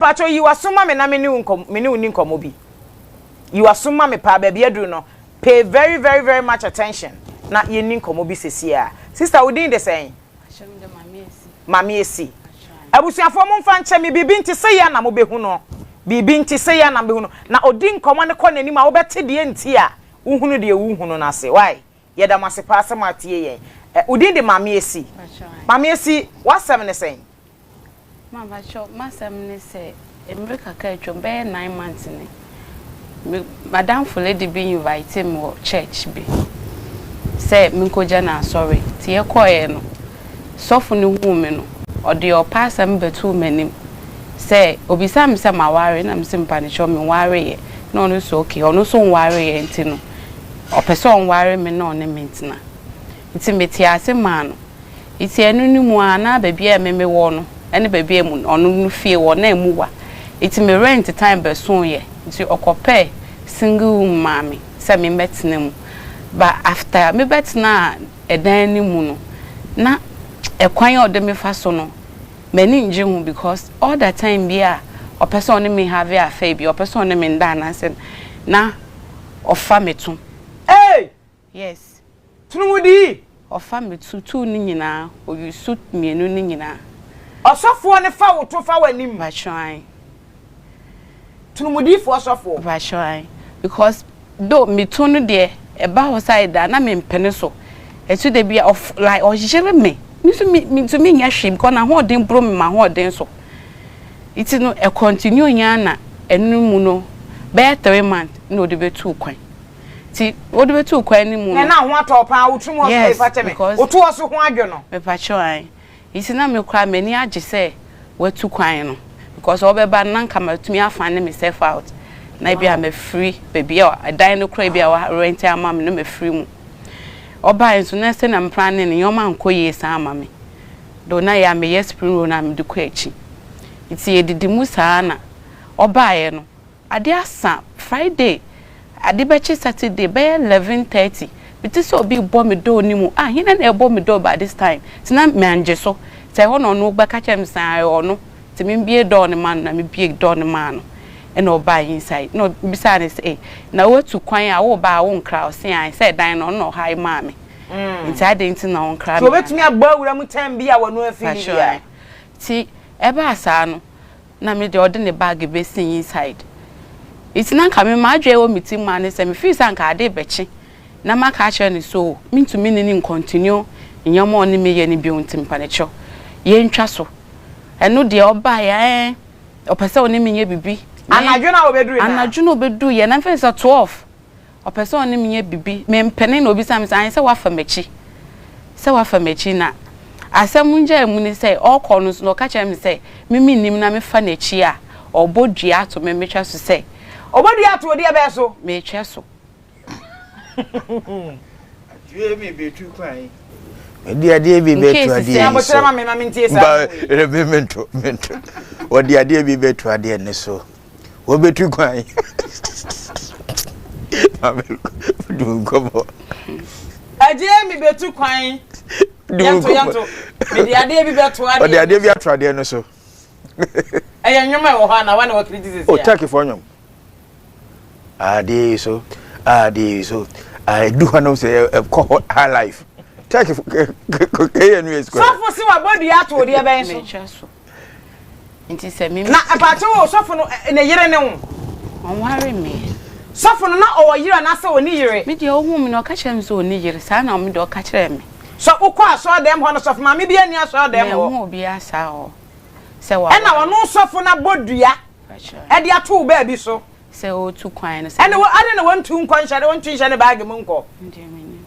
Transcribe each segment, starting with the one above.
Pacho you asuma me na me ni nkomo bi. You asuma me pa baby adru no. Pay very very very much attention. Na ye ni nkomo bi sesi a. Sister we din the saying. Asham de Mami esi. Abusuafo mo mfa nche me bibi nti se ya na mo behu no. Bibi nti se ya na behu no. Na odi nkomo ne kɔ nanim a wo bete de nti a uhunu de uhunu na se. Why? Ye da mase pa asem atie yen. Odi de mami esi. Mami esi wasem ne saying. Mama cho masem ne say America ka atwom be 9 months ni. Madam Fuledi be invite me to church be. Say me koja na sorry. Ti e koye no. Sofu ni hu me no. Odi o pasam betu manim. Say obisa me say ma ware na me simpa ni cho me ware ye. No no so okay. Ono so ware ye nti no. O person ware me no ne mentina. Nti meti ase ma no. Iti enu ni mu ana ba bia me wo no. Ene baby emu onu nu fie wo na emu wa iti me rent time be so ye nti okope single room mami se me metena mu but after me betena edan ni mu no na ekwan ya ode me fa so no mani nje hu because all that time bia o person me have a fa bi o person me nda na se na ofa metu Hey yes tunumudi ofa metu tu ni nyina o you suit mienu ni nyina Osofo ne fa wo to fa wanim ba try tunumudi fo osofo ba try because do me tunu de e ba ho side na me mpene so etu de bia of like o jere me to me nya hwem ko na ho den bro me ma ho den so iti no e continue nya na enu mu no be 3 months no de be 2 kwan ti o de be 2 kwan ni mu no na ho atopa utum o so fa teme o to o so ho adwo no me pa try iti na me kwa mani age say watu kwan no because obeba nanka matumi afane myself out na bia me free baby a dan no kra bia wa rent ama me no me free mu oba enso na se na mplan ne yoma nkoye sa ama me do na ya me yes spring roll na me de kwa echi iti edidi mu sa na oba ye no ade asa Friday ade bechi Saturday be 11:30 biti so obi bo me do ni mu hina na ebo me do by this time tina me anje so say hono no gba ka chem san ono ti me bie do ne man na me bie do ne man e na oba inside no bisa ne say na watu kwan a wo ba wo nkra o say dan no high mama inside nti na on kra so betumi agba wura mu time bia wono afili bia ti eba asa no na me de ode ne bag be sin inside it's na ka me ma adwe wo meeting man ne say me feel san ka ade bechi na maka ache ni so me to me ni continue nyama oni me ye ni bi ontimpa ne cho ye ntwa so eno de oba ya opese oni me ye bibi anadwo na obedu ya anadwo na obedu ye na fensa 12 opese oni me ye bibi me mpene na obi sam say se wa fa mechi na asem nje mu ni say okọ no so no ka che me say me nim na me fa na chi a obodua to me metwa so say obodua to odi e be so me twa so Adie mi betu kwan. Adie bi betu adie. Ya bo tira ma me ntie sa. Ba mento. Odi adie bi betu adie ne so. Wo betu kwan. Du komo. Adie mi betu kwan. Yanto. Me di adie bi betu adie. Odi adie bi atu adie ne so. Eya nyoma wo ha na wa na wa criticize ya. O take for nyom. Adie so. So I do want to say high life. Take it. So for see what body ya to the ben so. Nti se me na apache wo so for no na yire ne ho. On worry me. So for no na o yire na se oni yire. Me de ohu me no ka kire so oni yire sa na me de o ka kire me. So ukwa so dem ho no so for ma me bia ni so dem ho. Me ho bia sa ho. Se wa. E na wono so for na bodua. E de ato ba bi so. Se o tu kwan no se. Ene wo ade na won tu nkwan hye, won tu hye ne bag mu nko. Ndie meni.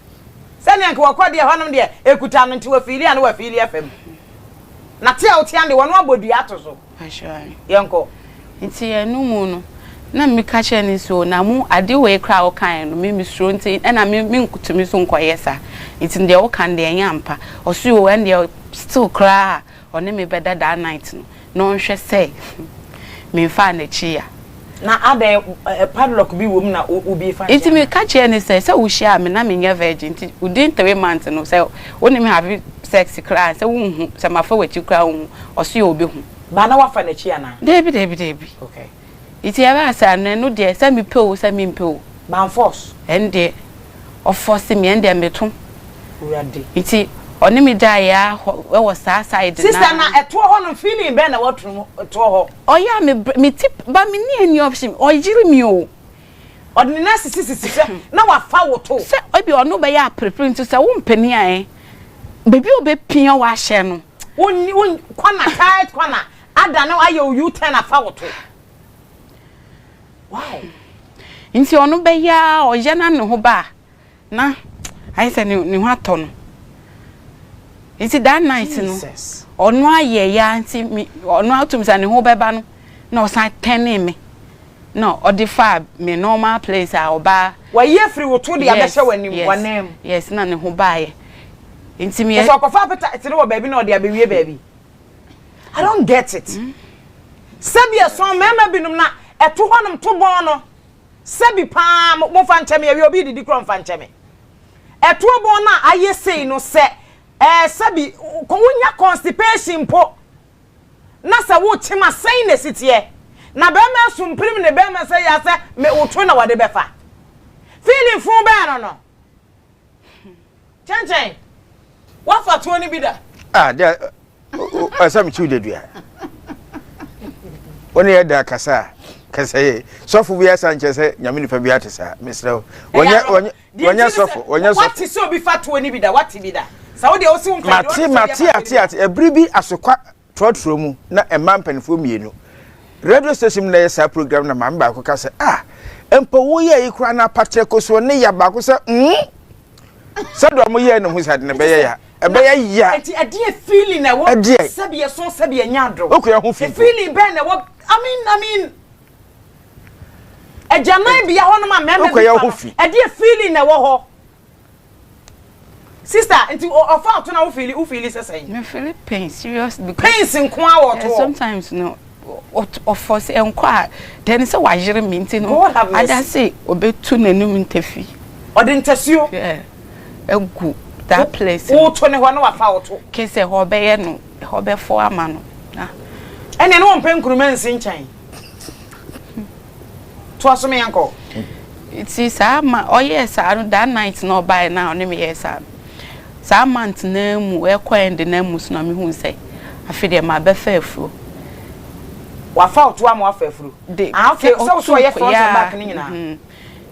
Se ne anke wakode e honom de ekuta no nti wa fili ane wa fili afem. Na tia o tia de wono abodua ato so. Ashari. Yenko. Nti enu mu no. Na me ka kire ni so na mu ade we kra o kan no me suro nti e na me nkutumi so nkoye sa. Nti nde wo kan de enya ampa. Osu o ende still kra one me beda that night no. No nhwe say. Me fa na chi ya. Na ade padlock bi wom na obi fa. Iti me ka kire ni say we share me na me nya virgin ti within 3 months no say woni me have sex cry say wo hu say ma fa wachi cry hu oso ye obi hu ba na wafa na chi ana Debi. okay iti aba asa no de say me pe say me pe ban force ende of force me ende meto urade iti oni me da ya we was side na sister na eto ho no feeling be na watru eto ho oya me tip ba me ni any option o jiri mi o odni na sisi na wafa woto se obi ono be ya prepare nti se wo mpani an baby obe pia wa hye no won kwana tight kwana ada na aye you turn afa woto wow nti ono be ya o je na ne ho ba na ai se ni ho ato no nti that night no ono aye ya nti ono atum sa ne ho be ba no na o san tene me no odifa me normal place a oba wa ye free woto de abehye wanim wanam yes na ne ho ba ye nti me so kofa peta tire wo baby na o de abewie baby I don't get it sabia so mema binum na eto honum to bon no sabi pa mo fa ncheme ye obi didi kro fa ncheme eto bon na aye sei no se sabi ko wonya constipation po na sa wo chima sei na sitie na be ma sumprim ne be ma say ya say me woto na wade befa feeling fu be no chen what for 20 bida there asam chi udedua oni e da kasa sofo bi asanche se nyame nipa bi atesa misrew wonya sofo what is so be for 20 bida what bida saudi o si won mati ebribi asokwa trotro mu na emampanfo mienu radio station na yesa program na mamba akoka se empo wo ye ikura na patre koso ne ya ba ko se sado mo ye no hu sade ne be ya ebe ya enti adie feeling na wo sabe so sabe nyadro okuya hu feeling be na wo I mean ejanai bia ho no ma meme adie feeling na wo ho sister enti ofa to na wo feel sesai me feel pain serious because pains nko awoto sometimes no of force enko then say wajire me enti no ada say obetu nanum ntafi ode ntasuo egu that place wo to ne ho na wafa woto ke say ho be ye no ho be fo ama no ene no mpen kurumansi nchan to asome yanko it is ama yes that night no buy now ne me yes sa month na mu e kwend na mu so na me hu say afide ma be fa afuro wafa woto ama wafa afuro okay so ye front and back ni nyina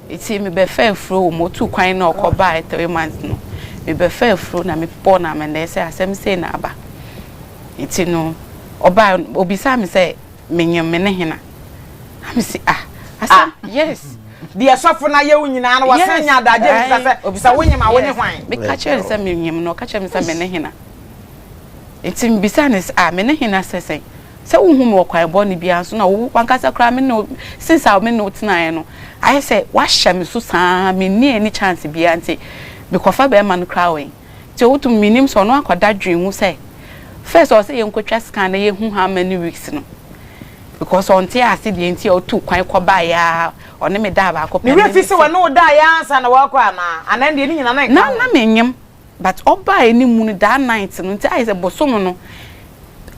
iti me be fa afuro mo tu kwan na okoba 3 months no me be fa afuro na me pon na me na say asem say na aba iti no oba obisa me say menyem me ne hena am say asem yes dia sofo na ye wunyina na wasanya adaje say obisa wonyem a wone hwan me ka chere say menyem no ka chere me say me ne hena iti mbisa ne me ne hena say wo hu me kwan bo ne bia so na wo wankasa kra me no since I me no tena no I say wa hya me so saa me ni any chance bia nti me kofa be man kra wen ti wo tum minim so no akoda dwen hu say first or say you nkotwa scan na ye hu how many weeks no because on tie ase de nti o tu kwan ko ba ya one me da ba ko pe me refi se we no da ya ansa na wa ko ana de ni nyina na menyem but oba eni mu no that night no nti I say bosom no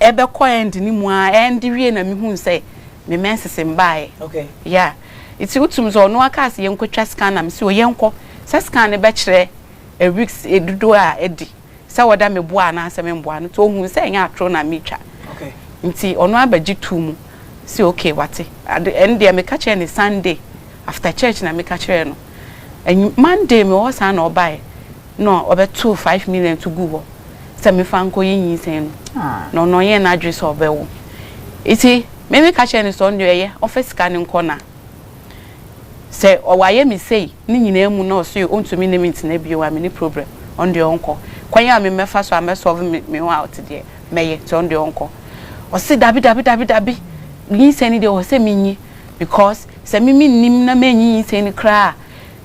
ebe ko end ni mu a end wie na me hu say me mensese mbae okay yeah iti utum zo no aka ase ye nkotwa scan na me se o ye nko se scan ne be kire a weeks edudo a edi sa wada me boa na ase me boa no to hu se nya atro na me twa okay nti ono abaji tumu si okay wate and there me catch any Sunday after church na me catch no and Monday me was an obai no obe 5 million to go se me fa nko yin sen no ye na address obewo iti me catch any Sunday ye office can nko na se owaye me say ni nyina mu na so ontumi ne mint na biwa me ni problem on the onko kwanya me mefa so am solve me out there meye to on the onko o se dabi ni seni de o se minyi because se mimi nim na manyi seni kra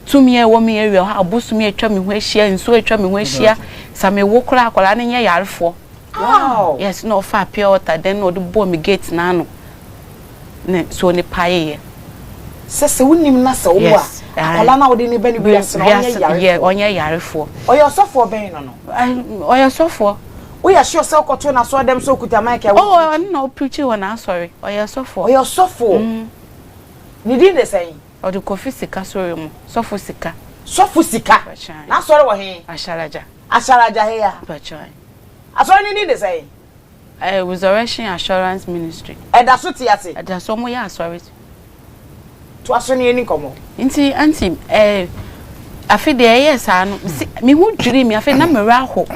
tumi e wo me area ha abosumi atwa me ho ahia nso atwa me ho ahia sa me wo kra akola ne nya yarefo wow yes no fa pure water then no de bo me gate na no ne so ne paye se wonim na se wo a akola na wo de ne bani biase no onye yarefo oyo sofo ben no oyo sofo we are sure so koto na so dem so kuta mic e oh no preach you na sorry oya sofo ni din de say o de kofi sika sorry mu sofo sika na sorry wo he asharaja he ya bachai asori ni de say resurrection assurance ministry da so ti ase da so mo ya sorry to aso ni eni komo nti anti afi de yes anu me hu dwiri me afi na mera ho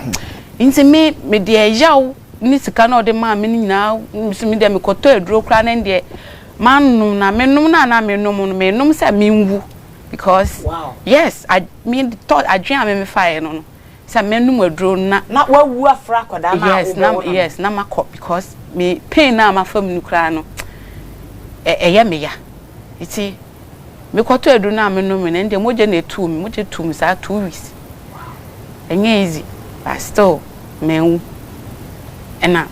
nti me de yaw ni sika na ode ma me nyina me de me koto aduro kra na de manum na menum na menum say menwu because wow. Yes I mean thought adwen me fire no say menum aduro na wawu afra koda na yes na makọ because me pain na ma fam nu kra no eye me ya iti me koto aduro na menum na de moje na tum sa 2 weeks enye easy but still menwu ena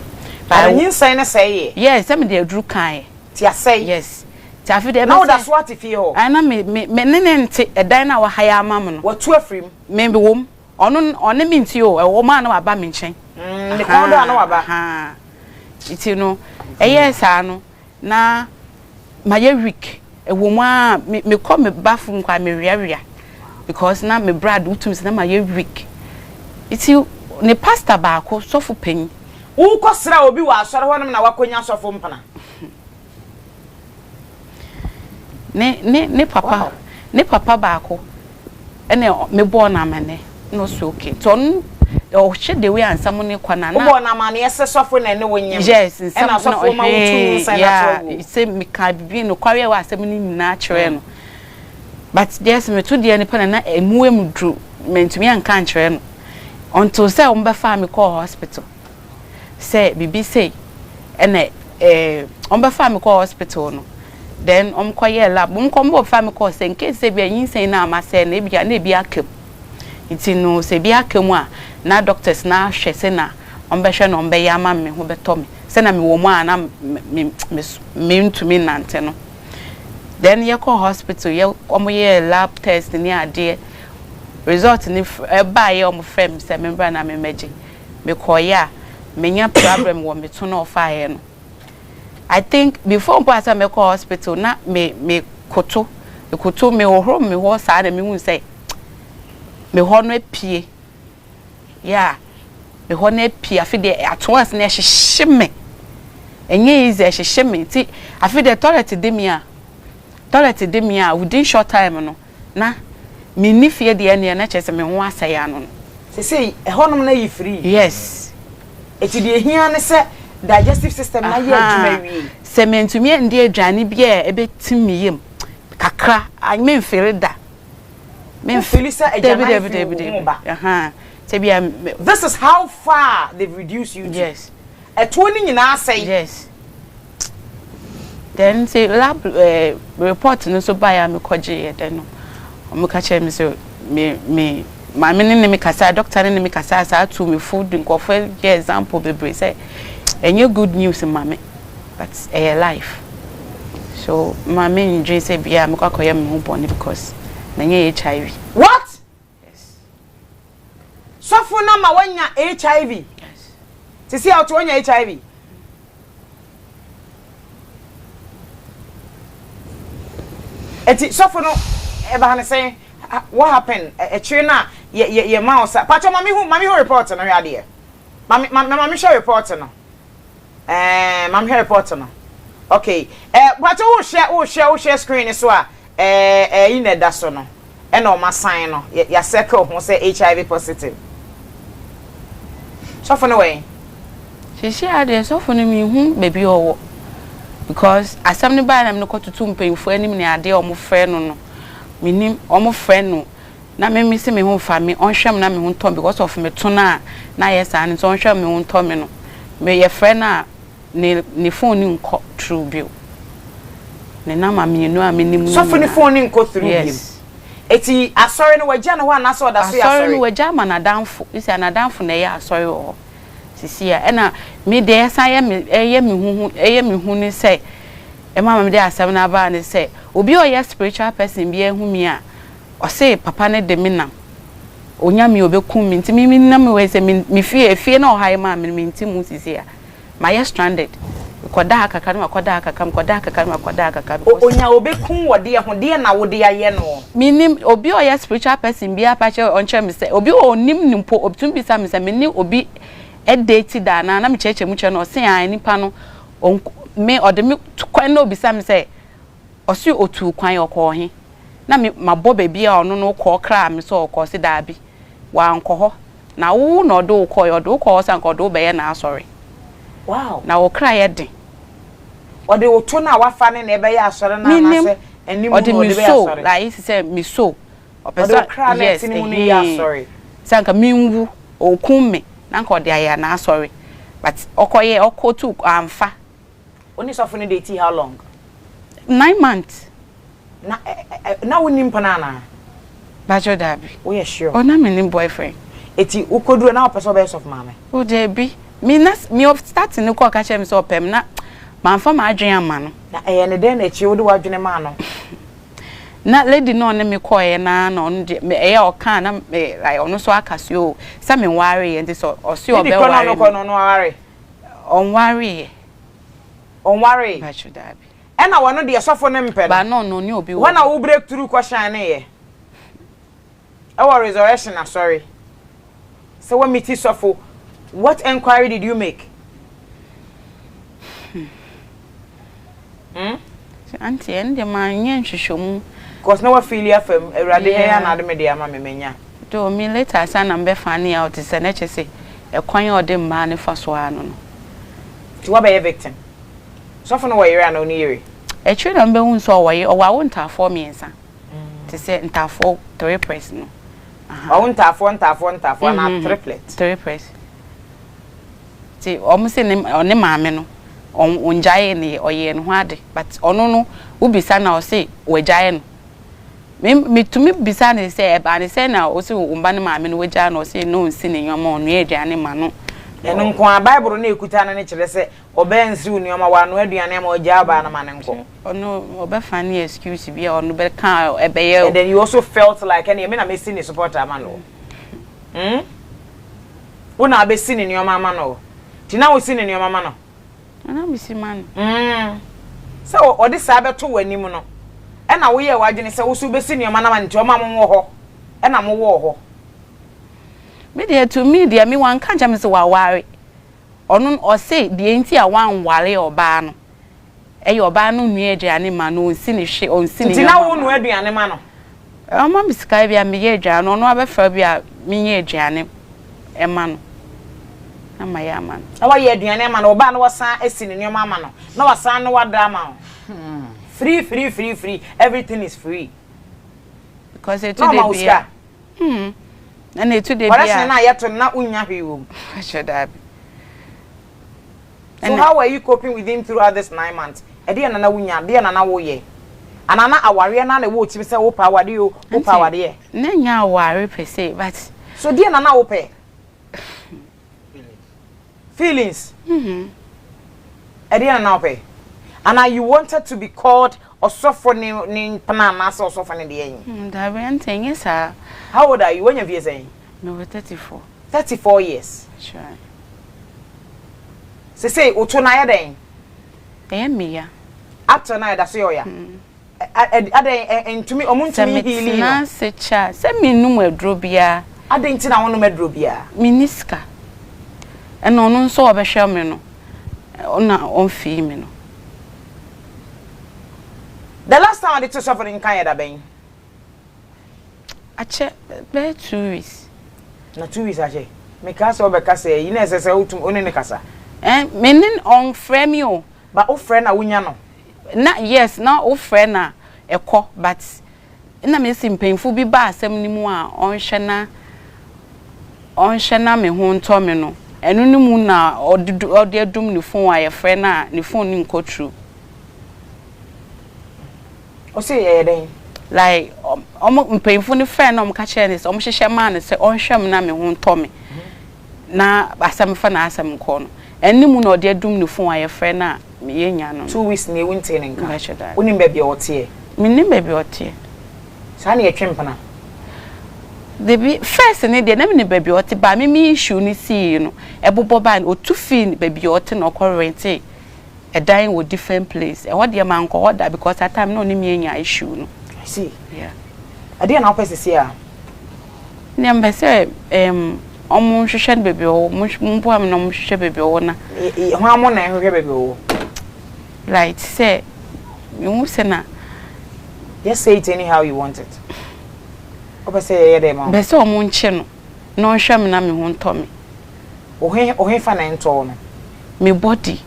but yin say na say yes say me de aduro kan ti say yes ti afi de now that's what if you ana me nente edan na wa haya amam no what to afrim me be wom ono me nti o wo ma na wa ba me nchen ne kon do na wa ba ha iti no yes ano na maye week wo mu a me call me bafu nkwa me wiawia because na me brad utum se na maye week iti ne pastor ba ko sofu pen wo ko sra obi wa asore honum na wakonya sofu mpana ne papa wow. Ne papa baako ene me born amane no so okay ton o she the way ansam ne kwana na born amane ese sofo na ne wonyem yes ena sofo ma wutu nsa na to say me ka bibi no kware wa asem ni nyina kire no but there's me to the ne pana na emuem dru mentumi anka kire no until say o mbefa me call hospital say bibi say ene o mbefa me call hospital no then koye lab kombo family call say in case say be yin say na ma say na bi akem iti no say bi akem a na doctors na hwe say na be no be ya ma me ho beto me say na me wo mu a na me ntumi nante no then ye call hospital ye ye lab test ni ade result ni ba ye frame say me bra na me meje me koye a me nya problem wo me to no fire no I think before I me call hospital na me koto me ohro me ho sa na me hu say me ho no apie yeah me ho no apie afi de atwas na hyehye me enye easy hyehye me ti afi de toilet de me a within short time no na me ni fie de ene na chese me ho asai ano no say ehonum na yi free yes eti de hia ne se digestive system na ye adwuma wi sementumi ndi adwane bia ebetimi yem kakra I mean feel da men feel say this is how far they've reduced you to. Yes etoni nyina say yes then say lab report no so buy am koje ye den no omo ka che me say me ma me ne me kasa doctor ne me kasa sa to me food nkofo example bebre say any good news mama but a life so mama enjoy say bia me kwakoye me ho bone because na nya HIV what yes sofo na ma wanya HIV yes sisi out wanya HIV eti sofo no e ba na say what happened e three na ye mouse pacho mami hu report na hwe ade mami show report no I'm here report no okay but who share screen so in the daso no e no ma sign no ya circle who say HIV positive so for no way she ade so for no me hu baby owo because asam ne ba na me no kotutu mpemfo anim ne ade o mo frɛ no minim o mo frɛ no na me se me hu fa me onhwem na me hu ntom because of me to na yes an so onhwem me hu ntom me no me ye frɛ na ne phone ni nko through bio ne na ma me no a me nim so for ne phone ni nko through bio eti asori no wagya na ho na so da so ya asori no wagya ma na danfo isi na danfo na ye asori o sisi ya na me de esa ye me hu ni say e mama me de asem na ba ni say obi o ye spiritual person bi ehu mi a o say papa ne de me na onyame obekum mi nti mi na me we se mi fie na ohai ma mi nti mu sisi a my stranded koda akaka no koda akaka koda akaka no koda akaka onya obekum wode ho de na wode aye no minim obi oya spiritual person bi apache onche me se obi onim nimpo obtum bi sa me se me ni obi date da na me cheche mu che no se an nipa no me ode me kwan na obi sa me se osi otu kwan okọ he na me mabo baby a ono no kọ kra me so okọ se da bi wa nkọ ho na wo na odo ukọ yo odo ukọ sa nkọ odo be ye na asori. Wow. Na wo kra ye den. Ode oto na wafa ne na ebe ya asori na na se enimu ode be asori. Like he say me so. Opesa kra na enimu ni ya asori. Sanka minwu okun me na nka ode aya na asori. But okoye okotu amfa. Oni sofo ne date how long? 9 months. Na woni mpana na. Bajo dabi. We are sure. Ona me ni boyfriend. Eti ukoduro na opesa be of mama. O debi. Me of starting no kwa kache me so opem na manfa ma adwen ama no. Na ne den na chi wo de wadwene ma no. Na lady no ne me koye na no me oka na like ono so akasio sa me ware enti so osi obe ware. Ni kono no ware. On ware. On ware. Bajo dabi. E na wono de sofo ne mpe. Ba no ni obi wo. When I will break through question ye. Our resurrection, sorry. So when me sofo, what inquiry did you make? Auntie, and the man yen shishum. Cause no affiliate from a radi hair and other media, mamma menya. Do me later, son, and be funny out is an HSC, a coin or dim man for swan. To what be a victim? Soften away around on eerie. A children be one so away, or I won't have 4 minutes. To say and have 4 3 press no. I won't have one, and triplet. 3 press. See, almost in him on the mamma no. On giant or ye and wade, but no, will be son or say, we giant. Me to me be son say, but I say now also umbani mamma we giant or say no sin in your mon, ye giant. And on Bible ne kutana ne chere se obensu ni oma wa no aduane ma ojaba na manenko ono obefani excuse bi ono be kan ebeye. And then you also felt like any me na me see ni supporter man no una be see ni oma man no ti na wo see ni oma man no ana me see man so odi sa be to wanim no e na wo ye wadwene se wo so be see ni oma na man ti oma mo wo ho e na mo wo ho media to media me wan kan jam se wa ware onu o say de enti a wan ware oba no e ye oba no nua aduane ma no onsi ne hwe onsi ne na wo nua aduane ma no o ma biskai bia me ye aduane onu abefa bia me ye aduane e ma no ama ya ma no awa ye aduane ma no oba no wasan esi ne nua ma no na wasan no wada ma free everything is free because it today be and it today be na yeto na unya hwewom should have. So how are you coping with him throughout this 9 months? E dey na unya dey na wo ye anana aware na wo chim se wo pa awade o wo pa awade na nya aware per se but so dey na wo pe feelings e dey na wo pe and you wanted to be called osofo ni pana na so osofo ni dey yin da be antenye sa. How old are you when you're saying? No, 34. 34 years. Sure. Say, Uto na ya den? Me ya. After na da so ya. Ade to me omuntu mi healing. Na se cha. Se me nu medro bia. Ade nti na wonu medro bia. Miniska. E no no so obehwe me no. Ona onfi me no. The last time I did to suffer in Canada ben. Ache be 2 weeks. Na 2 weeks ache. Me kasa obekasa yi na sese utum oni ne kasa. Menin on frame you. But o friend na wunya no. Na yes, na o friend na ekọ but na me simpemfu bi ba asem ni mu a onhwe na me ho nto me no. Enu ni mu na ode adum ni phone a ye friend na ni phone ni nko true. O say ye den. Like mpemfu ni friend na ka che ni se hwehwe man se onhwem na me ho nto me na asem fa na asem nko no enimu na ode adum ni phone a ye friend na me ye nya no 2 weeks na e wunte ne nka onim ba bia ote menim ba bia ote sa na ye twempana they be first and they never baby or ba me issue ni see you know ebobo ban o tu fin baby or no current a dying with different place and what the man ko order because at time no ni me nya issue no. I see. Yeah. I didn't know person see her. Nyamba say omo hwehwe baby o mpo am no hwehwe baby o na ho amo na hwehwe baby o. Right say you say na just say it anyhow you want it. Oba say dey ma. Be say omo nche no no hwe me na me ho nto me. Ohe fa na nto no. Me body.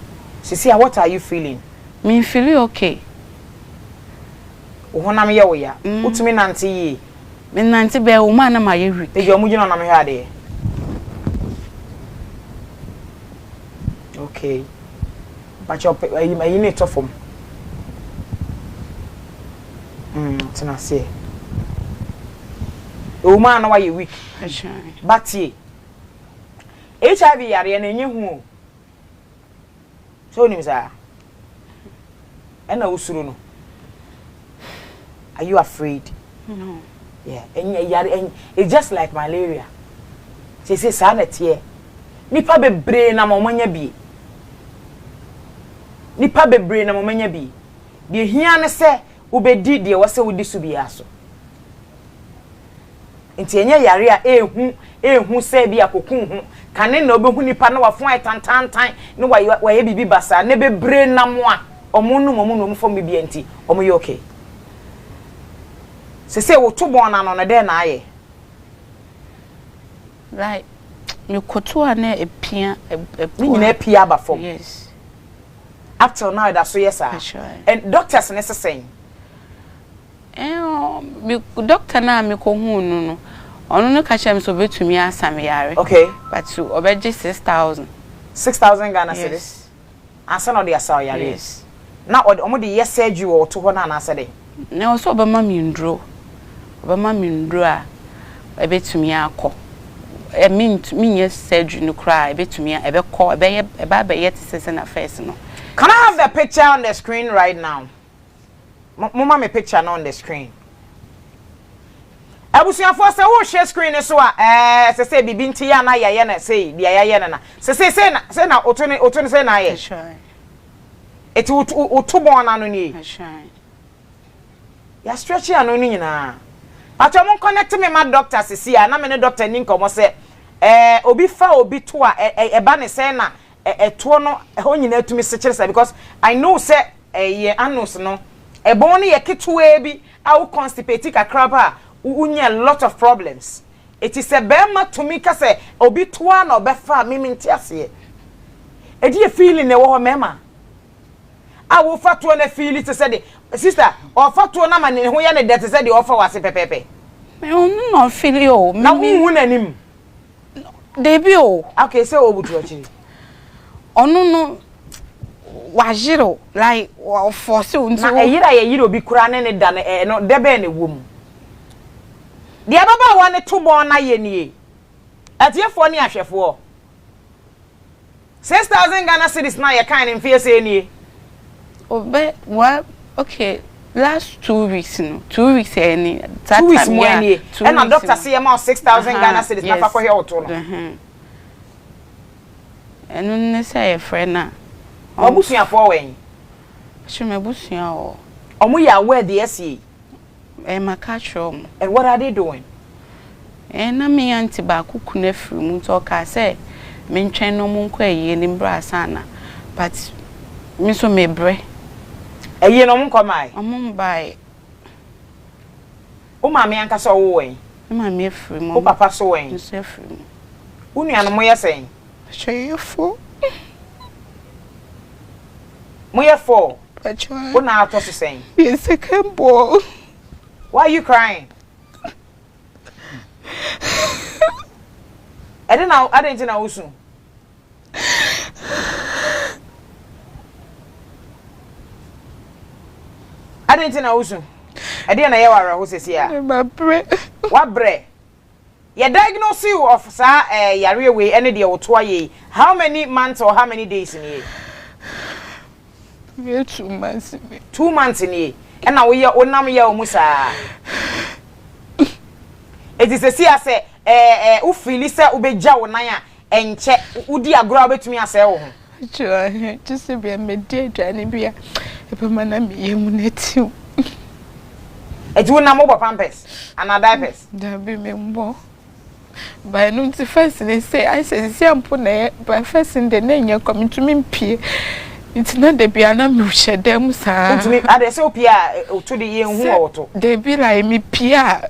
Sisi, what are you feeling? Me feel okay. Ohona me ye wo ya. Utumi nante yi. Me nante be wo ma na ma ye weak. E jo mu gina na me hwa de. Okay. But you need to form. Tina say. O ma na why you weak. But ye. HIV yare na enye hu. So ni misa. Ena usuru no. Are you afraid? No. Yeah, and it's just like malaria. Say sana tie. Nipa bebre na momanya bi. Nipa bebre na momanya bi. De hia ne se ubedi de wo se wodi su bia so. Nti enye yare a ehu se bi akokun hu. Kane na obehu nipa na wafon tantantan ne waye bibi basa ne bebre na mo a omo fo me bi anti omo ye okay. Se wo to bon na no na de na aye. Right. Me koto ana epia ni nyina epia aba form. Yes. Up till now that so yes sir. Sure. And doctors necessary. Me doctor na me ko hu no. Ono no ka chem so betumi asam yare. Okay. But to obeje 6,000. 6,000 Ghana cedis. Asa no de asa yare. Yes. Na omo de yes surgery wo to ho na na asa de. Na also obama mi ndro. Obama mi ndro a ebetumi akọ. Me yes surgery no cry ebetumi ebekọ ebe tese na first no. Can I have the picture on the screen right now? Mama me picture now on the screen. Abusuafo se wo share screen so a se bibi nti ya na ya na say dia ya na se na otoni se na ye. Sure. Eti utubon na no ni. Sure. Ya stretch ya no ni nyina. Acho mon connect me ma doctor sisi a na me ne doctor ni nkomo se obi fa obi to a eba ne se na to no ho nyina atumi se kire se because I know se ye anus no ebon no ye ketuwa bi a wo constipate kakra ba a lot of problems. It is a bema to me kase obi toa na obefa mimi ntiase. Edi e feeling ne wo mema. A wo fa to na feel it say sister, o fa to na ma ne ho ya ne det say de o fa wase pepepe. Me no feel o. Na hu nanim. Debi o. Okay, say obutu achiri. Onu no wajiro like o force unto. Na eyira ye yiro bi kura ne da no debe ne wom. The ababa one to born na ye nie. Atiefo ni ahwefo. 6,000 Ghana cedis na ye kan in fear say nie. Obe what okay last 2 weeks no 2 weeks any that 2 weeks time more yeah, nie. And na doctor say am 6,000 Ghana cedis na fa ko he oto no. Enu ne say friend na. Obusuafo wen. Shime busua o. Omo ya aware the SA. Makachom. And what are they doing? Na me anti ba kuku na firi mu to ka say me ntwen no mu nkwa ye ni mbra sana but me so me bre Eye no mu nkomai. Omo mbai. O ma me anka so wo wen. Ma me firi mu. O papa so wen. Nso firi mu. Unu anu mo yesen. Cheyefo. Mo ye for. Pacho. Wo na ato so sen. Be second ball. Why are you crying? I didn't know usu. I didn't know usu. I didn't know who says here. What bre? You diagnose you of sa yare way any day or 2 years. How many months or how many days in here? 2 months. 2 months in here. And now we are onam ya musa. it is a say u feel say ubeja wo nan a enche udi agro obetumi ase wo ho Sure, just to be a mediator and be a man and be a munetti. It will na mobile pampers and a diapers. There be me more. By noon to first, they say, I say, Siampone, by first in the name you're coming to me, P. It's not the piano musha them, sir. To me, I say, Pia, to the young water. They be like me, Pia.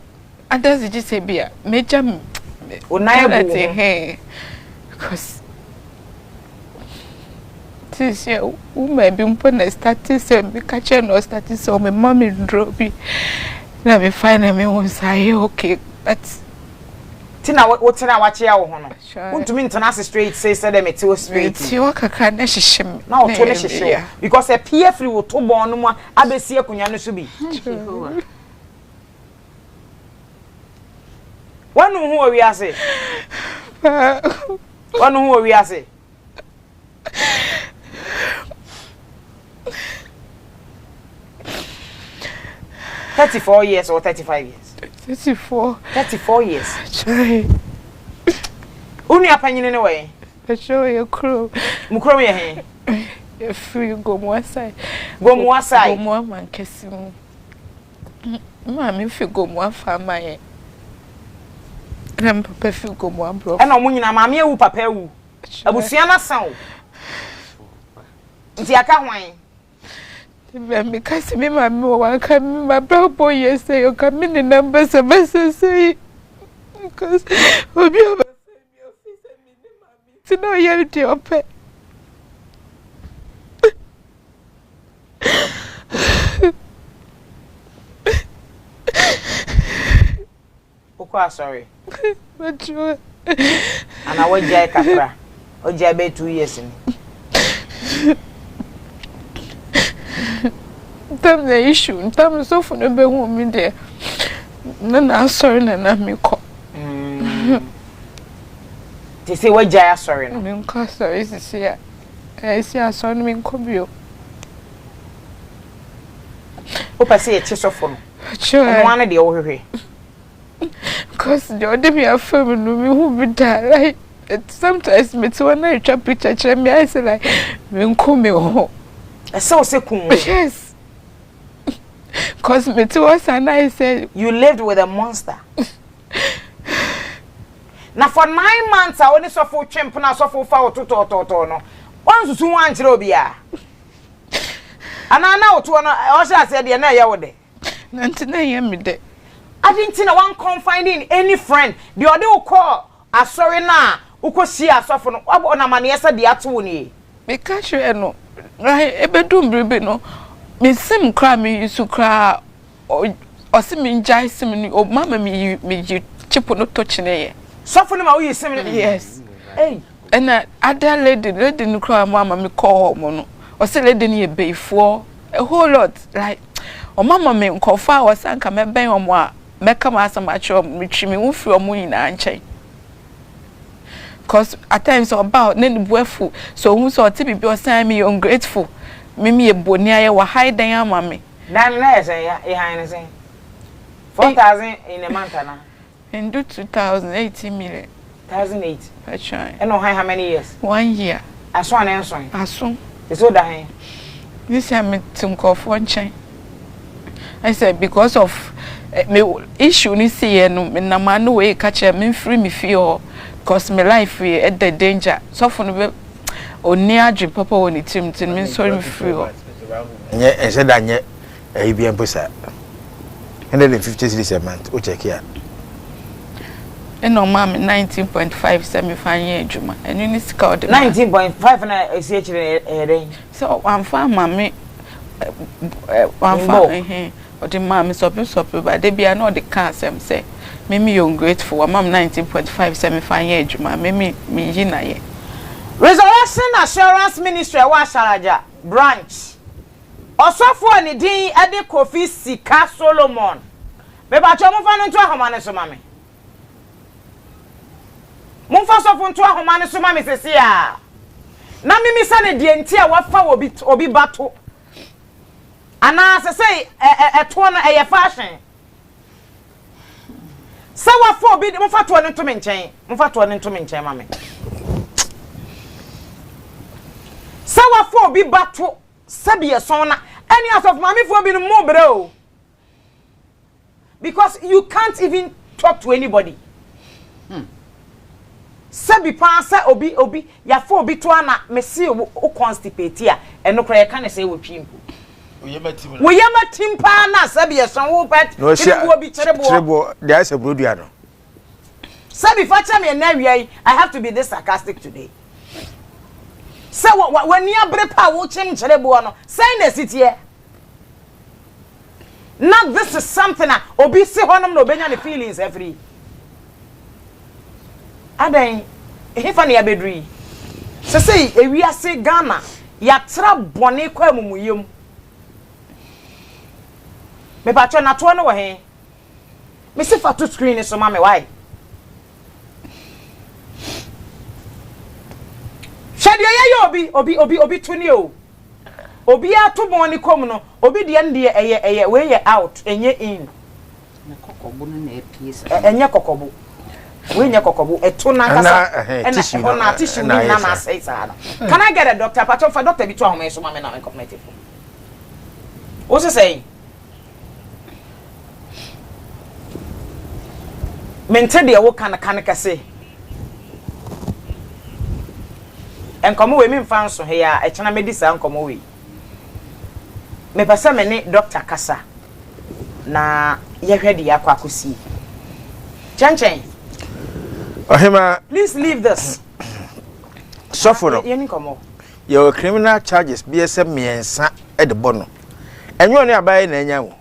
And does it just say, Beer, Major, or never hey, because. This year, who may be put a status and be catching no status, so my mommy drove me. Let me find me once I okay. That's Tina, what's in our watch your honor? Want to mean to us straight, say, said them it's straight. You work a kind of shame. Now, because a PF will to born no more, I be see a cunyano should be. One who we are say. One who we are say. 34 years or 35 years? 34. 34 years. Sorry. Uni opinion in a way. I show you crew. Mukro me here. If you go more side. Go more side. Go more man kissing. Mammy, if you go more farm my. And papa, if you go more bro. And I'm winning a mammy who papa who. I will see an sound. It's a wine. Because me, my more come, my bro boy, yes, say, you come in the numbers of us, say, because we'll be over to know you to your pet. Okay, sorry. But you and I will jay capra or jay 2 years in. Tam the issue, tam so for the be home there. Nana sorry na me call. They say what jay sorry no. Me call sorry is here. I see sorry me call bio. Opa say a chiso for no. Sure. One of the over. Because the other me a family me who be that like sometimes me to one I try picture me I say like me call me home. So say cool. Yes. Cause me too was and I said you lived with a monster. Now for 9 months I only saw for chimp na so for foul to no. Once to one chirobia. And I know to one also said the na ya wode. Nantina hear me de. I didn't think one confiding any friend. The other will call a sorry na uko see a so for no na maniesa de ato ni. Me catch you no. Right ebedum bribe no. Me sim kra me yusu kra o si me njai sim ni o mama me chipo no touch na ye. So for no we sim ni. Yes. Hey. And other lady no kra mama me call mo no. O say lady ni e beifo a whole lot like o mama me nkofa o sanka me ben o mo a me kama asama cho me twimi wo fi o mo nyina nchen. Cause at times about then buefu so who so ti bibi o san me ungrateful. Mimi e boni aye wa hide dan ama me. Dan na say ya e han say 4,000 in a month na. In 2018 million. 2008. I try. And no how many years? 1 year. Aso an enso. Aso. It's so that This year me tunko for nchen. I said because of me issue ni see no me na ma no we catch me free me feel cause my life at the danger. So for no oni adwe papa woni tim tin me sorry me free o. Nye e said anye e bi emposa. 150 cities a month o check here. E no ma me 19.5 semi fanye adwuma. Enu ni sika o de 19.5 na esi echire so am fa ma me am fa o de ma me so but dey bia na o de kan asem say me ungrateful wa mam 19.5 semi fanye adwuma me yi na ye. Resurrection Assurance Ministry wa Sharaja branch. Osofo ani din ede Kofi Sika Solomon. Me ba cho mo fa no nto ahoma ne so ma me. Mo fa sofo nto ahoma ne so ma me sesi a. Na mimi sa ne die nti a wa fa obi bato. Ana se say to na e fashion. Sawa for bi mo fa to ne to me nchen. Mo fa to ne to me nchen ma me. Sawa for bi bato sabi eson na any out of mami for bi no mo bro. Because you can't even talk to anybody. Sabi pa sa obi ya for obi to ana me see o constipate ya eno kra ya kan say wo twimpo. We yama timpa na sabi eson wo pet no obi cherebo there is a brodia no. Sabi facha me na wi I have to be this sarcastic today. So when you brepa wo chem cherebo no say na sitie. Now this is something that obi se honum no benya the feelings every adan ehefa na yabedri say ewiase Ghana ya tra bone kwa mumuyem me patcho na to no wo he me se fa to screen so ma me why shadia ya obi tuni o obi ato bone kom no obi de nde eye we ye out enye in na kokobo no na epiesa enye kokobo we nye kokobo eto na kasa tissue na tissue na na say sada. Can I get a doctor patcho for doctor bi to ahome so ma me na me cognitive what's say mente de wo kan ka say enkomo we mi mfa nso he ya echena medisa enkomo we me pasa me ne doctor kasa na ye hwede ya kwa kosi chanchen ohema please leave this suffer ye ni komo your criminal charges BSM miensa e de bono enyo ne abai na enya wo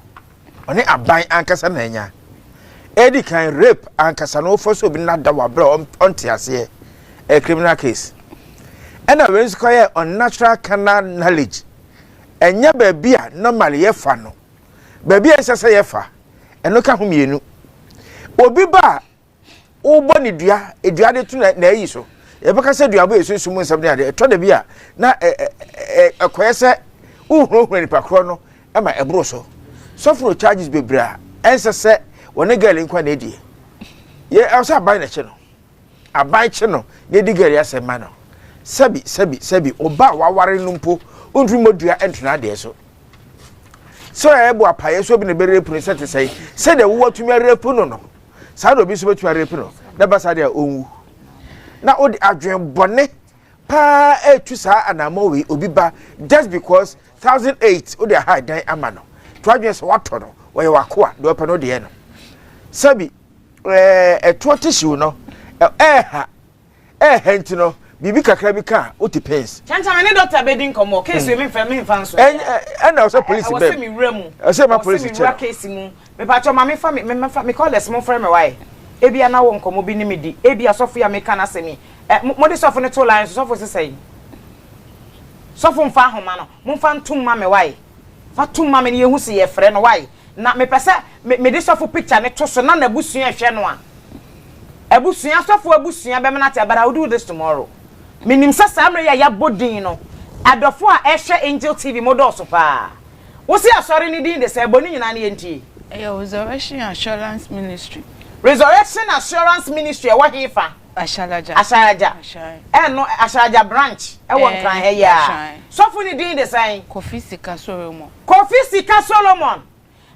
one abai ankasa na enya edi kan rape ankasa no foso bi na da wa bra onte ase a criminal case ena when square unnatural carnal knowledge enya baby a normal ye fa no baby a sese ye fa eno ka ho mienu obi ba ubo ni dua edua de tu na ayi so ye beka se dua bo esusu mu nsam de to da bi a na akoyese uhuru ni pakro no e ma ebro so for charges bebra ensese woni girl nkwa na edie ye also abai na che no abai che no ne di girl ya se ma no sabi oba waware numpo ondru modua entuna de so ebo apaye so bi ne bere punu sete say de wo tumi repu no sa do bi so betumi repu no na ba sa de onwu na odi adwen bone pa etu sa anamo we obi ba just because 1008 odi high dan amano to adwen so wato no we wakoa do pa no de no sabi to tissue no hentino bibi kakra bi ka o depends chancha me ne doctor bedin komo case we me mfa nso na so police be I me wura mu say ma police check case mu me pa cho ma me fa me call this mo frame me why ebia na wo nkomo bi ni me di ebia sofo ya me kana semi mo de sofo ne to line sofo se say sofo mfa homa no mo mfa ntum ma me why fa tum ma me ne yehu se ye frɛ no why na me pese me de sofo picture ne to so na na busua hwɛ no a abusua sofo abusua be me na te but I will do this tomorrow minim sasa amre ya bodin no adofo a ehwe Angel TV modoso pa wo si asori ni din de se boni nyina na yentie Resurrection Assurance Ministry Resurrection Assurance Ministry e wo hefa Asharaja no Asharaja branch e wo nkran he ya sofo ni din de sai Kofi Sika Solomon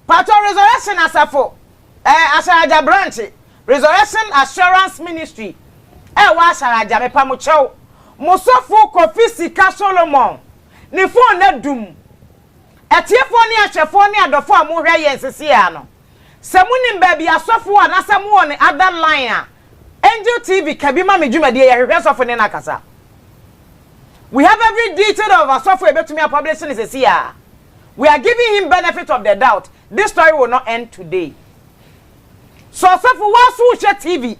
Pato Resurrection Asafo Asharaja branch Resurrection Assurance Ministry e wa Asharaja me pa mo chew Mosofo Kofi Sika Solomon ni phone na dum etiefo ni ahwefo ni adofo a mo hwe yensese ya no samuni mbaabi asofo a na samu on other line a Angel TV kabima medwumade ya hwe sofo ni nakasa we have every detail of asofo ebetumi a publishing is here we are giving him benefit of the doubt this story will not end today so asofo wasu hwe TV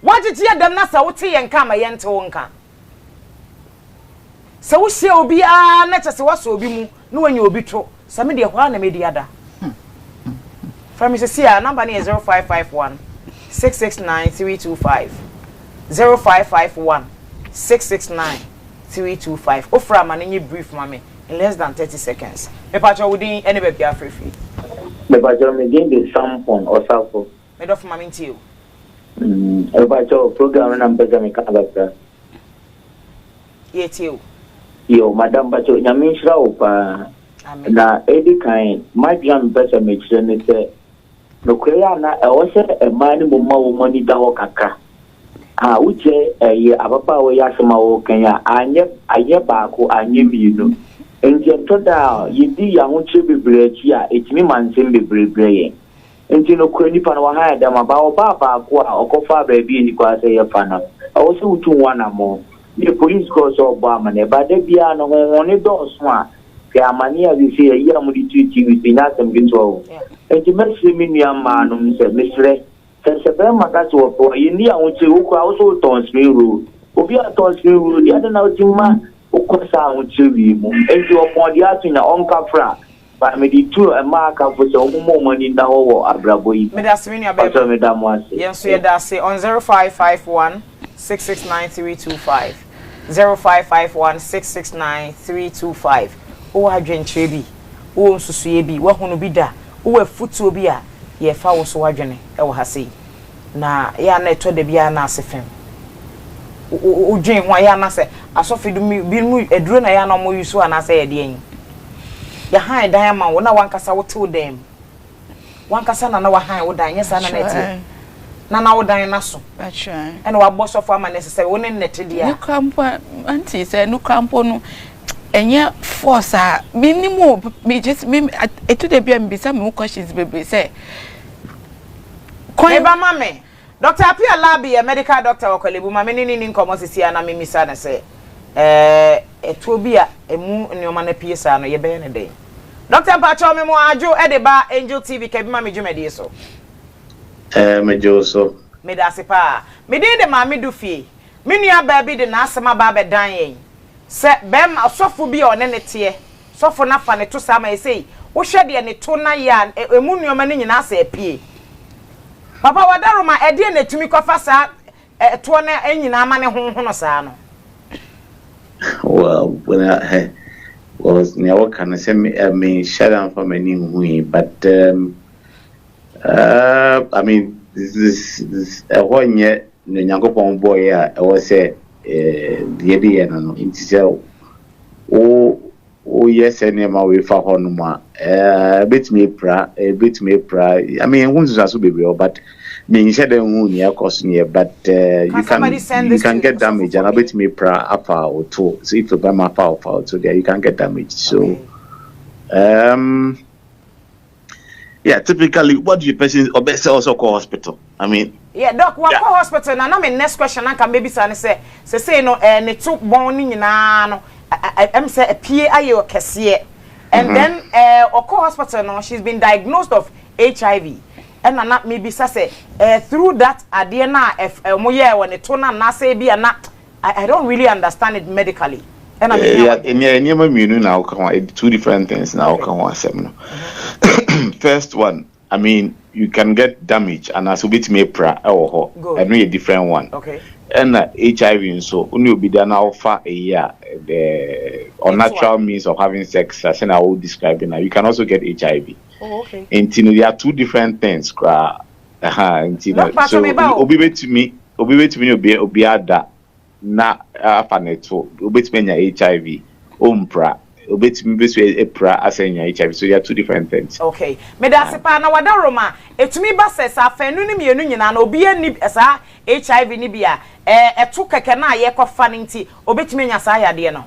wajiti adam na sa wote yenka ma yente wonka se wo hye obi a na chese wo so obi mu no wanya obi to se me de hwa na me de ada from is here number is 0551 669 325 0551 669 325 ofra ma nyi brief mame in less than 30 seconds me pa cho wudi any be bia free me pa cho me din de sampon or safo Me do for mama ntio. About your program and I'm Canada. Yes, you. Yo, Madam Bacho, Yamisha Opa. Na Eddie Kind, my grand person makes sense. No, Krayana, I was a man more money down Kaka. Ah, which a year about Yasama Kenya, I never back who I knew you. And you told out, you did young chibby bread here, it's me man simply braying. And you know, Quenny Panawahai, them about Baba, or Kofa baby in the class a panel. I also to one or more. The police calls Obama, but they be on only those one. Mania, we see a year with the TV, be not some control. And you must see me, young man, said Mr. Sensabema, that's what India would say, who also tons me rule. Obi a tons me rule, the other now, Jima, who comes out with you, and you upon the art in the Onkafra. But me the two a mark up for some more money in the whole Abraboi. That's me, yes, we are say on 0551 669 0551 669 o adwen chebi o nsusuye bi wo hono bi da o afutuo bi a ye fa wo so adwene e wo hase na ya na eto de bia na asefem o dwen ho ya na se asofidu bi mu eduro na ya na mo yusu ana se ye de yin ya han dan ya ma wo na wankasa wo tew dem wankasa na wa han wo dan yesa na neti na wo dan na so Achai ene wa boss of ama necessary wo ne neti dia no kampo anti say no kampo no enye force a minimum me just me eto de bia mbisa me questions bebe say Eba mame Dr. Apia Labi a medical doctor okolebu mame ni nkomo sisi na me misa na say eto bia emu nneoma na piesa no ye be ne den Dr. Pacho me mo ajo e de ba Angel TV ke bi mame dwumadi so me joso me da se pa me din de mame du fie me nua ba bi de na asema ba be dan yen se bem asofo bi o ne nete sofo na fa ne to sama e sei wo hwe de ne to na ya emu nneoma ne nyina asa apie papa wadaroma e de na tumi kofa sa to na enyina ama ne honhono sa no well when I was near what can I say me shut down for many hui but I mean this a one yet no nyankopon boy I was say the idea no inti say o yes any ma we fa honuma bit me pra I mean won't just be but me share them hu near cost near but you can get damage and a bit me pra apa or two so if you buy my power so there you can get damage so yeah, typically, what do you person or best also call hospital? I mean, yeah, doc, what call hospital? Now, my next question, I can maybe say no, and it took morning no, I'm say a PA cashier, and then or call hospital. No, she's been diagnosed of HIV, and not maybe say through that adena if moye when it turn na say be not. I don't really understand it medically. And I mean, yeah, now two different things now. First one, I mean, you can get damage and as a bit me pra or a different one. Okay. And HIV so only be done alpha a year the unnatural means of having sex as I will describe it now. You can also get HIV. Oh, okay. And there are two different things. So obi to me obi ada na afaneto obi to me HIV umpra obetimi beso epra asenya HIV so there are two different things. Okay. Me da se pa na wadaroma etumi ba se sa fanu ni mienu nyina na obi ani sa HIV ni bia etu keke na ye kofa nti obetimi nya sa yade no.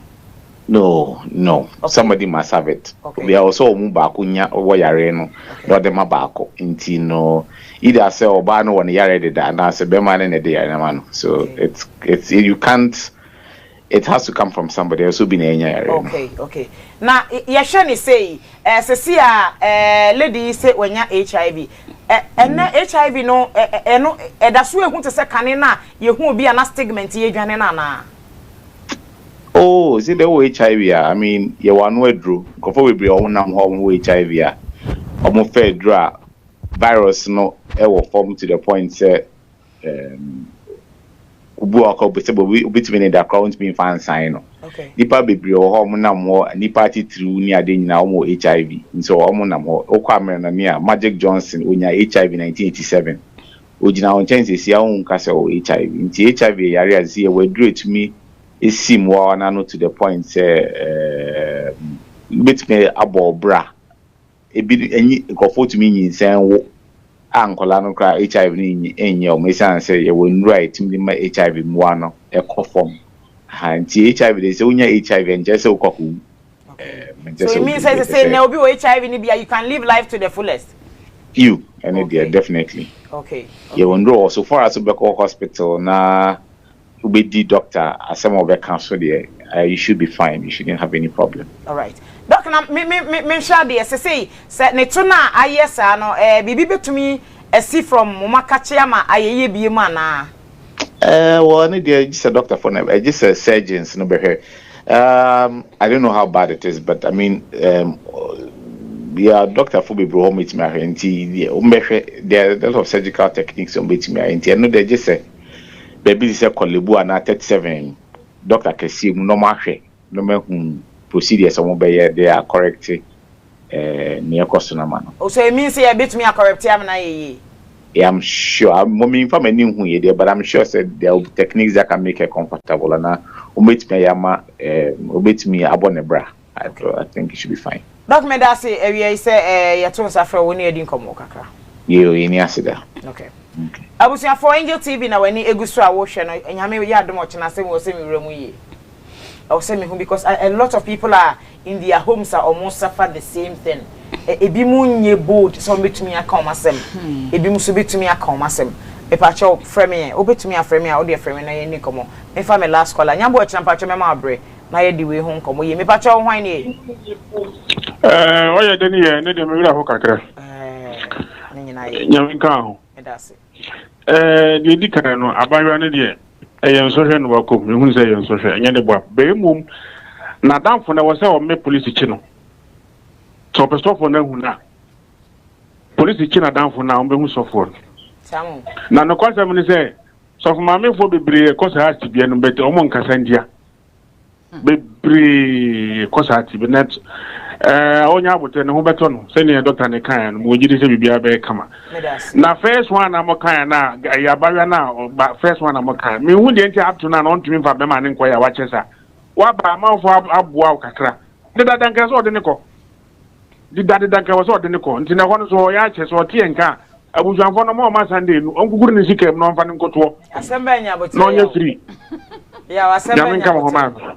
No. Okay. Somebody must have it. Okay. We are also mu ba ko nya wo yare no. Do dem ba ko nti no either say oba no won yare de da na se be ma ne de yare ma no. So okay. It's you can't. It has to come from somebody else who been in your area. Okay. Now, Yashani say, lady say when you HIV, and HIV no, that's why who to say canina, you won't be an stigma to you, Janana. Oh, is it the HIV? I mean, you one way drew. Before we be on home HIV, almost fair draw virus no ever form to the point say, Ubuako between the account being fan sign. Okay. Nipa bebre o home na mo nipa titru ni ade nyina o HIV. So o mo na mo o kwamere na me Magic Johnson onya HIV 1987. ojina on chance si ya un kase o HIV nti HIV yare as ye wadru etumi esim wa na no to the point say bit me abobra ebi enyi nkofo tumi nyinsan wo ankola no kra HIV ni enye o mesan say ye wonru a etumi ma HIV mwa no ekofom ha nti HIV dey say unya HIV enje say ukoko so it means say now be HIV ni bia you can live life to the fullest you and okay. Definitely okay you won't so far as Ubeko hospital na ubedi doctor as some of the council there you should be fine, you shouldn't have any problem. All right doctor na me sure dey say ne to na ayesa no bibi betumi see from momakache ama ayeye bie ma na well no dey just a doctor for now just a surgeons no be here. I don't know how bad it is, but I mean yeah, doctor for be home with me there are a lot of surgical techniques on with me I know they just say baby is a kolebu and 37 doctor can see normal procedures some they are correct near customer man. Oh, so it means say a bit me a correct am yeah, I'm sure I'm from a new there, but I'm sure said there will be techniques that can make her comfortable and omit me yama omit me abone bra. I think it should be fine. Document that say area say your tone suffer when you didn't come kakra. You in asida. Okay. Abusia for Angel TV na when egusu a wo hwe no nyame ya dom ochina say wo say me wura mu ye. I will say me who because a lot of people are in their homes are almost suffer the same thing. Ebi mu nye bold so betumi aka omasem. Ebi mu so betumi aka omasem. E pa cho frame obetumi aframe a wo de frame na ye ni komo. Me fa me last caller nyambo ochina pa cho me ma abre. Na ye di we ho nkomo ye me pa cho hwan ni. Oye deni ye ne de me wura ho kakra. Ne nyina ye. Nyamika ho. E da se. De di kana no abawa ne de eyen so hwe no wakom me hu say eyen so hwe enye de boa be mum na danfo na wo say o me police chi no so pe stop na hu na police chi na danfo na o be hu so for samu na no kwasa me say so for ma me fo bebre ko sa ati bia no bete o mo nkasa ndia bebre ko sa ati bi net onya abote ne ho beto no se ne doctor ne kan no mo gidi se bibia be kama na first one na mo kan na ya bawa na first one na mo kan me hu de nti up to na no ntumi fa be ma ne nko ya wa chesa wa ba ma fo aboa o kakra de dadan kan so de ne ko di dadan kan so de ne ko nti na ho no so ya chesa o tie nka abujanfo no mo ma Sunday no onkuguru ne sikem no mfa ne nkoto asemba nya abote no nya free ya wasemba nya abote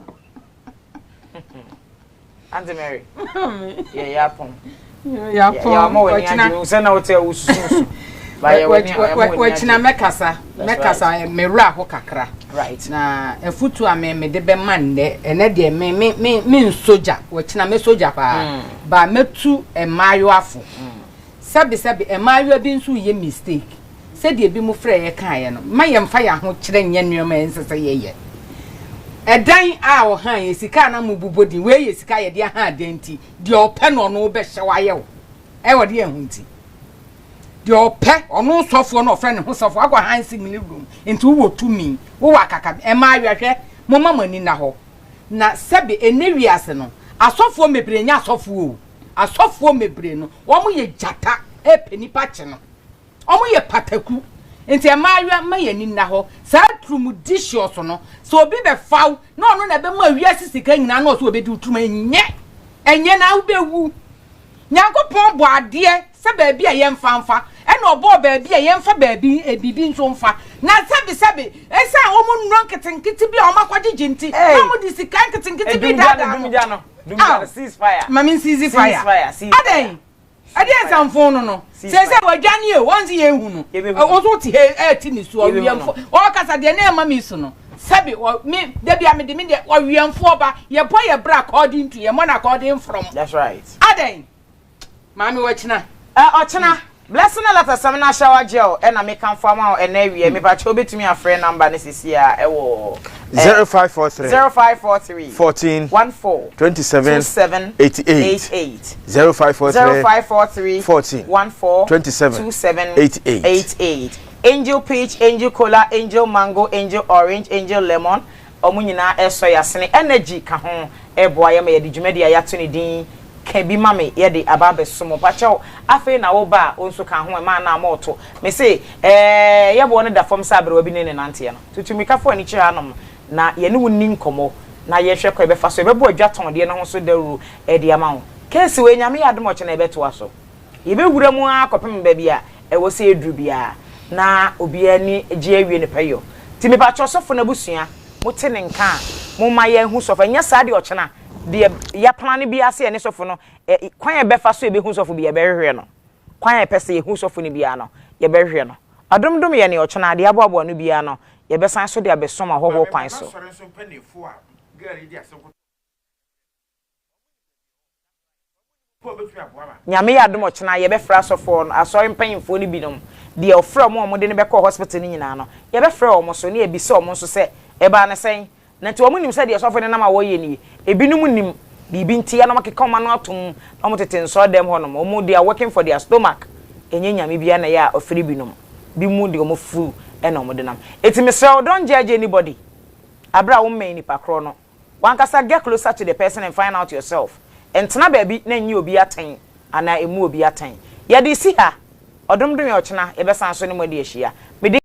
Auntie Mary. Yeah, yapon. Yapon. Yeah, mo we nya you say na wote ususu. Ba ye we na mekasa mewura ho kakra. Right. Na efutu a me de be man de ene de me soja, we na me soja pa. Ba metu emayo afo. Sabi emayo bi nso ye mistake. Se de bi mu frɛ ye kan ye no. Ma ye mfa ya ho kyerɛ nya nnuoma ensese ye. Edan a o han yesika na mububodi we yesika ye de ha adenti de ope no no be hye waye wo e wo de ehunti de ope ono sofo no ofre ne ho sofo agwa han signi room enti wo tumi wo wakaka e ma ahwehwe mo mama ni na ho na sebe enewiase no asofo mebre nya asofo mebre no wo mo ye jata e penipa che no wo mo ye pataku enti emawa ma yani na ho sa trumudicious no so obi be faw no no na be ma wiase sika nyina no so obedi utuma enye na ubewu nyankopon bo ade se ba bi ayemfanfa e na obo ba bi ayemfa ba bi ebibi nso mfa na sebe esa omu nro nketenkete bi o makwagye nti na mu di sika nketenkete bi dada no ceasefire mami ceasefire aden ade ensamfo no se wadwane e wonzi ye hu no ozo ti ti ni so awiamfo o kasa de na ema mi so no sabi me de bia me de awiamfo ba ye boy ye bra according to ye mon according from that's right aden mami wachina ochina blessing a letter samina shower gel and I make farmer and every me ba chobe to me a friend number necessary e wo 0543 14 14 27 88 0543 14 27 88 Angel peach, angel cola, angel mango, angel orange, angel lemon omunyina eso yasene energy ka ho eboa ya me di dwumadi ya to ne din ka bi mame ye de ababe somo pacho afi na wo ba onso ka ho ma na amoto me say ye bo ne da fom sabre wa bi ne nante ye no tutumi ka fo ani chi hanom na ye ne wonni nkomo na ye hwe ko e be fa so e be bo adwaton de ne ho so daru e de ama ho kesi we nyame ya demo che na e be to aso ye be wura mu akopem ba bia e wo se edru bia na obi ani gye awie ne payo timi pacho sofo na busua mote ne nka mo ma ye hu sofo nya sa de o chena de ya plan bi ase ene sofo no kwan ye befa so e be hu sofo bi ye be hwehwe no kwan ye pese ye hu sofo ni bia no ye be hwehwe no adomdom ye ne o chena de aboabo no bia no ye be san so de abesom ahoho kwan so nyame ya dom o chena ye be fra sofo no asori mpanyimfo ni binom de o fra mo de ne be ko hospital ni nyina no ye be fra o mo so ne e bi se o mo so se e ba ne sen na ti o munim se de sofo ne na ma wo ye ni ebinum nim bibi ntia na makeka ma no atom na mo tete nso dem ho no mo they are working for their stomach enye nyame bia na ya ofiri binom bi mu de o mo fu e na mo de nam etimi se don't judge anybody abra wo men ni pakro no wan kasa get closer to the person and find out yourself entena baby na nyi obi aten ana emu obi aten ye de si ha odomdom ye ochena e be san so ne mo de ahia